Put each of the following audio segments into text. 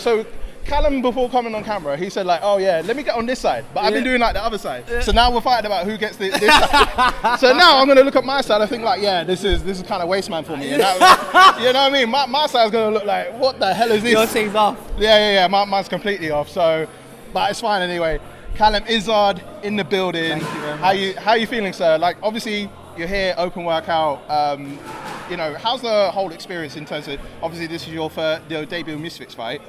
So Callum, before coming on camera, he said like, oh yeah, let me get on this side. But I've been doing like the other side. So now we're fighting about who gets this side. So now I'm going to look at my side. I think like, yeah, this is kind of waste man for me. And that, you know what I mean? My side's going to look like, what the hell is this? Your thing's off. Yeah. Mine's completely off. So, but it's fine anyway. Callum Izzard in the building. Thank you very much. How you feeling, sir? Like obviously you're here, open workout. You know, how's the whole experience in terms of, obviously this is your debut Misfits fight.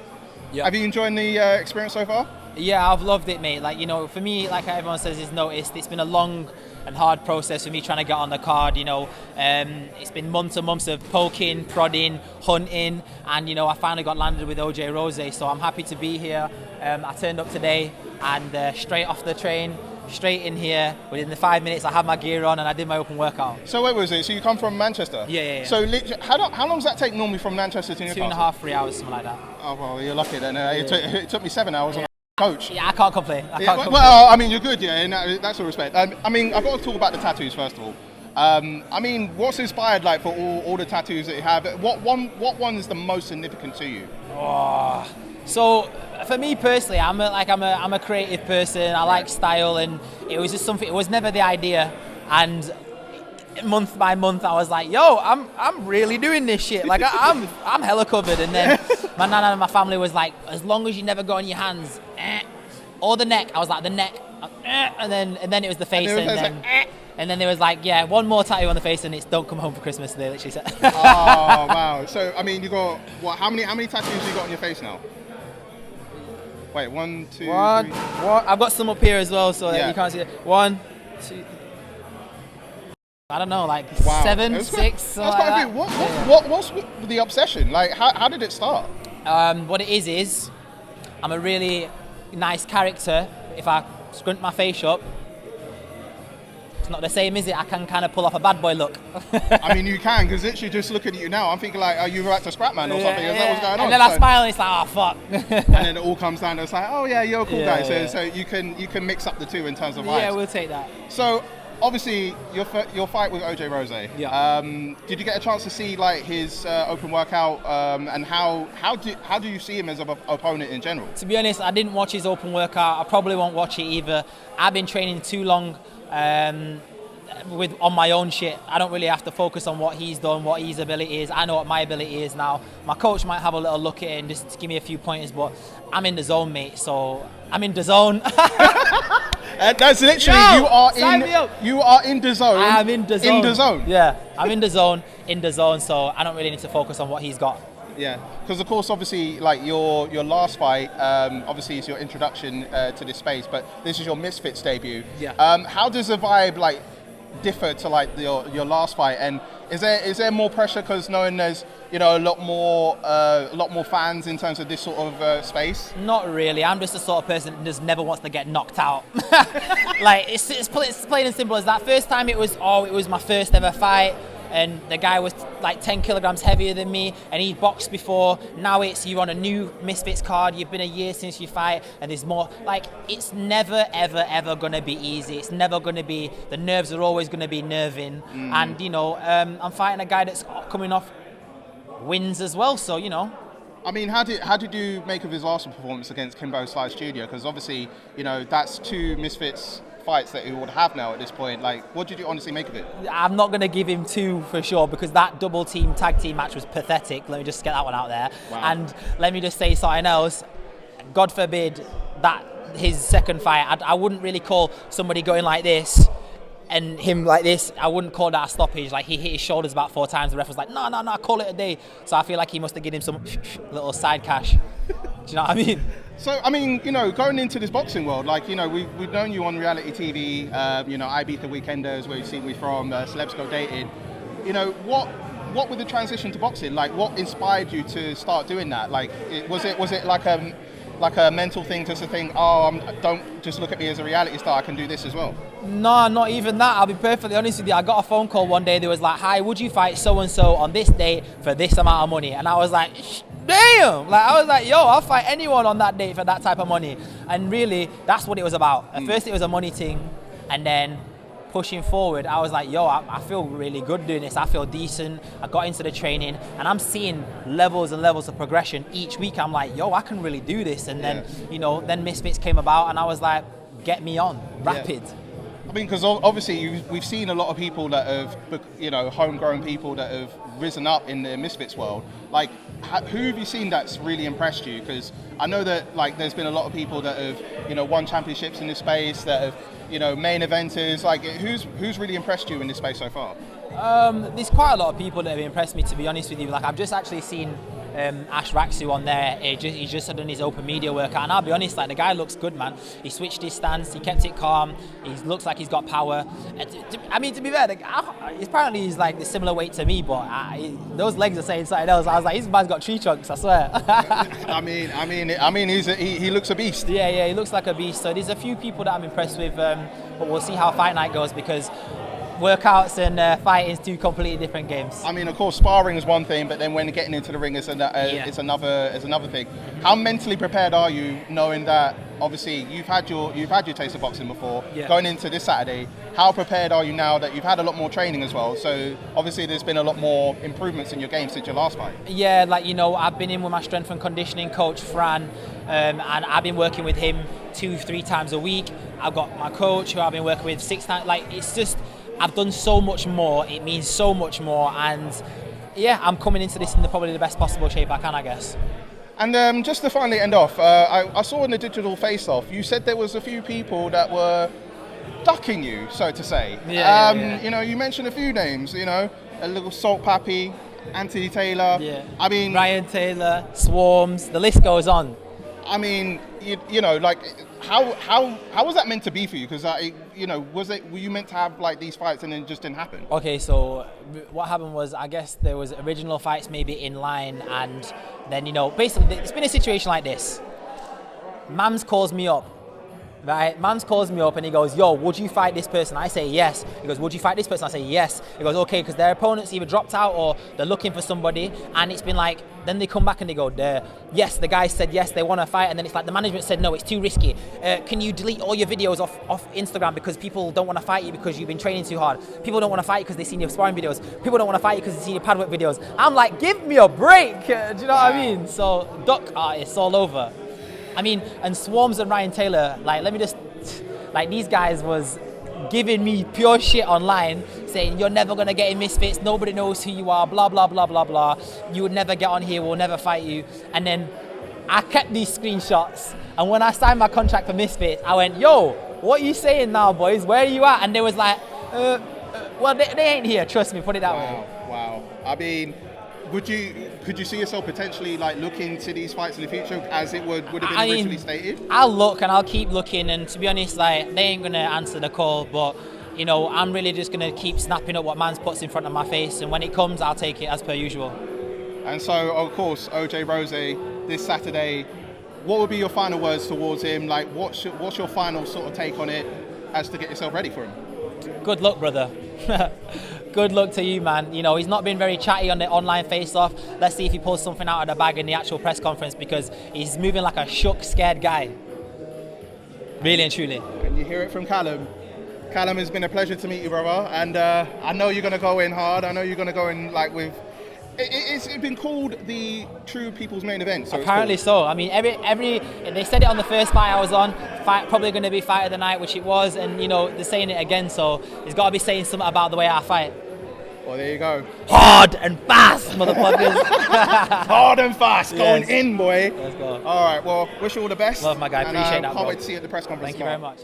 Yep. Have you enjoyed the experience so far? Yeah, I've loved it, mate. Like, you know, for me, like everyone says, is noticed, it's been a long and hard process for me trying to get on the card. You know, it's been months and months of poking, prodding, hunting, and you know, I finally got landed with Rosé. So I'm happy to be here. I turned up today and straight off the train, straight in here. Within the 5 minutes, I had my gear on and I did my open workout. So where was it? So you come from Manchester? Yeah. So how long does that take normally from Manchester to Newcastle? 2.5, 3 hours, something like that. Oh well, you're lucky then. It took me 7 hours on a coach. Yeah, I can't complain. Well, I mean, you're good, yeah. In that's all respect. I mean, I've got to talk about the tattoos first of all. I mean, what's inspired like for all the tattoos that you have? What one is the most significant to you? Oh, so for me personally, I'm a creative person. I like style, and it was just something. It was never the idea, and month by month, I was like, "Yo, I'm really doing this shit. Like I'm hella covered." And then my nana and my family was like, "As long as you never go on your hands, or the neck." I was like, "The neck," and then it was the face, and then there was like, "Yeah, one more tattoo on the face, and it's don't come home for Christmas." They literally said. Oh wow! So I mean, you got what? How many tattoos you got on your face now? Wait, 1, 2, 3. I've got some up here as well, so that you can't see it. 1, 2. I don't know, like 7, 6. That's quite a few. What's with the obsession? Like, how did it start? What it is I'm a really nice character. If I scrunch my face up, it's not the same, is it? I can kind of pull off a bad boy look. I mean, you can, because literally just looking at you now, I'm thinking like, are you right to scrap man or something? Is that what's going on? And then I smile and it's like, oh fuck. And then it all comes down to it's like, oh yeah, you're a cool guy. So you can mix up the two in terms of vibes. Yeah, we'll take that. So obviously your fight with Rosé. Yeah. Did you get a chance to see like his open workout and how do you see him as an opponent in general? To be honest, I didn't watch his open workout. I probably won't watch it either. I've been training too long. On my own shit. I don't really have to focus on what he's done, what his ability is. I know what my ability is now. My coach might have a little look at it and just give me a few pointers, but I'm in the zone, mate. So I'm in the zone. That's literally you are in the zone. I'm in the zone. In the zone. Yeah, I'm in the zone. So I don't really need to focus on what he's got. Yeah, because of course, obviously, like your last fight, obviously is your introduction to this space, but this is your Misfits debut. Yeah. How does the vibe like differ to like your last fight, and is there more pressure because knowing there's a lot more fans in terms of this sort of space? Not really. I'm just the sort of person that just never wants to get knocked out. Like it's plain and simple as that. First time it was my first ever fight. And the guy was like 10 kilograms heavier than me, and he boxed before. Now it's you're on a new Misfits card, you've been a year since you fight, and there's more. Like, it's never, ever, ever gonna be easy. It's never gonna be, the nerves are always gonna be nerving. And, I'm fighting a guy that's coming off wins as well, so, I mean, how did you make of his last performance against Kimbo Slice Jr.? Because obviously, that's two Misfits fights that he would have now at this point. Like, what did you honestly make of it? I'm not going to give him 2 for sure, because that double team tag team match was pathetic. Let me just get that one out there. Wow. And let me just say something else. God forbid that his second fight, I wouldn't really call somebody going like this and him like this, I wouldn't call that a stoppage. Like, he hit his shoulders about 4 times. The ref was like, no, call it a day. So I feel like he must have given him some little side cash. Do you know what I mean? So, I mean, going into this boxing world, like, we've known you on reality TV, Ibiza Weekenders, where you've seen me from, Celebs Go Dating. What with the transition to boxing, like, what inspired you to start doing that? Like, was it like a mental thing, just to think, don't just look at me as a reality star, I can do this as well? No, not even that. I'll be perfectly honest with you. I got a phone call one day. There was like, hi, would you fight so-and-so on this date for this amount of money? And I was like, damn. Like, I was like, yo, I'll fight anyone on that date for that type of money. And really, that's what it was about. At first, it was a money thing. And then pushing forward, I was like, yo, I feel really good doing this. I feel decent. I got into the training and I'm seeing levels and levels of progression each week. I'm like, yo, I can really do this. And then, then Misfits came about and I was like, get me on, rapid. Yeah. I mean, because obviously we've seen a lot of people that have, homegrown people that have risen up in the Misfits world. Like, who have you seen that's really impressed you? Because I know that like there's been a lot of people that have, won championships in this space, that have, main eventers. Like, who's really impressed you in this space so far? There's quite a lot of people that have impressed me, to be honest with you. Like, I've just actually seen Ash Raksu on there. He's just done his open media workout, and I'll be honest, like, the guy looks good, man. He switched his stance, he kept it calm, he looks like he's got power. I mean, to be fair, apparently he's like the similar weight to me, but those legs are saying something else. I was like, this man's got tree trunks, I swear. I mean, he looks a beast. Yeah, he looks like a beast. So there's a few people that I'm impressed with, but we'll see how fight night goes, because workouts and fighting is two completely different games. I mean, of course, sparring is one thing, but then when getting into the ring is another thing. How mentally prepared are you, knowing that obviously you've had your taste of boxing before, going into this Saturday? How prepared are you now that you've had a lot more training as well? So obviously there's been a lot more improvements in your game since your last fight. Yeah, like, I've been in with my strength and conditioning coach, Fran, and I've been working with him 2-3 times a week. I've got my coach who I've been working with 6 times. Like, it's just, I've done so much more. It means so much more, and yeah, I'm coming into this in probably the best possible shape I can, I guess. And just to finally end off, I saw in the digital face-off, you said there was a few people that were ducking you, so to say. Yeah. You mentioned a few names. A little Salt Pappy, Anthony Taylor. Yeah. I mean, Ryan Taylor, Swarms. The list goes on. I mean, how was that meant to be for you? Because were you meant to have like these fights and then it just didn't happen? Okay, so what happened was, I guess there was original fights maybe in line, and then basically it's been a situation like this. Mams calls me up. Right, Mams calls me up and he goes, yo, would you fight this person? I say yes. He goes, would you fight this person? I say yes. He goes, okay, because their opponents either dropped out or they're looking for somebody, and it's been like, then they come back and they go, yes, the guy said yes, they want to fight, and then it's like the management said no, it's too risky. Can you delete all your videos off Instagram because people don't want to fight you because you've been training too hard? People don't want to fight you because they've seen your sparring videos. People don't want to fight you because they've seen your pad work videos. I'm like, give me a break. Do you know what I mean? So duck artists all over. I mean, and Swarms and Ryan Taylor, like, let me just, like, these guys was giving me pure shit online, saying you're never gonna get in Misfits, nobody knows who you are, blah blah blah blah blah, you would never get on here, we'll never fight you. And then I kept these screenshots, and when I signed my contract for Misfits, I went, yo, what are you saying now, boys, where are you at? And they was like, well, they ain't here, trust me, put it that way. Wow. I mean, could you see yourself potentially like looking to these fights in the future as it would have been originally stated? I'll look and I'll keep looking, and to be honest, like, they ain't gonna answer the call, but I'm really just gonna keep snapping up what man's puts in front of my face, and when it comes, I'll take it as per usual. And so, of course, OJ Rosé this Saturday, what would be your final words towards him? Like, what's your final sort of take on it as to get yourself ready for him? Good luck, brother. Good luck to you, man. He's not been very chatty on the online face-off. Let's see if he pulls something out of the bag in the actual press conference, because he's moving like a shook, scared guy. Really and truly. And you hear it from Callum. Callum, it's been a pleasure to meet you, brother. And I know you're going to go in hard. I know you're going to go in like with... It's been called the True People's Main Event. So apparently so. I mean, every they said it on the first fight I was on. Probably going to be fight of the night, which it was, and they're saying it again. So it's got to be saying something about the way I fight. Well, there you go. Hard and fast, motherfuckers. Hard and fast, going in, boy. Let's go. All right. Well, wish you all the best. Love, my guy. Appreciate that. Can't wait to see you at the press conference. Thank you very much.